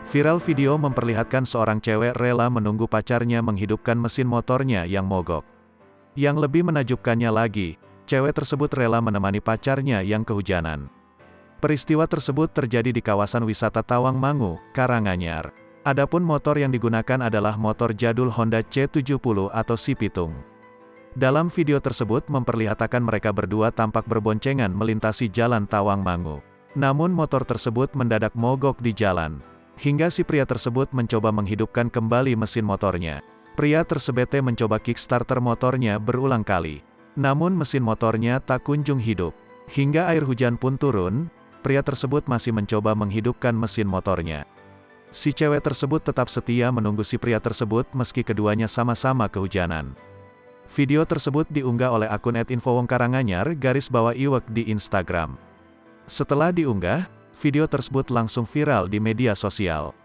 Viral video memperlihatkan seorang cewek rela menunggu pacarnya menghidupkan mesin motornya yang mogok. Yang lebih menakjubkannya lagi, cewek tersebut rela menemani pacarnya yang kehujanan. Peristiwa tersebut terjadi di kawasan wisata Tawangmangu, Karanganyar. Adapun motor yang digunakan adalah motor jadul Honda C70 atau si Pitung. Dalam video tersebut memperlihatkan mereka berdua tampak berboncengan melintasi jalan Tawangmangu. Namun motor tersebut mendadak mogok di jalan. Hingga si pria tersebut mencoba menghidupkan kembali mesin motornya. Pria tersebut mencoba kickstarter motornya berulang kali. Namun mesin motornya tak kunjung hidup. Hingga air hujan pun turun, pria tersebut masih mencoba menghidupkan mesin motornya. Si cewek tersebut tetap setia menunggu si pria tersebut meski keduanya sama-sama kehujanan. Video tersebut diunggah oleh akun @infowongkaranganyar_iwek di Instagram. Setelah diunggah, video tersebut langsung viral di media sosial.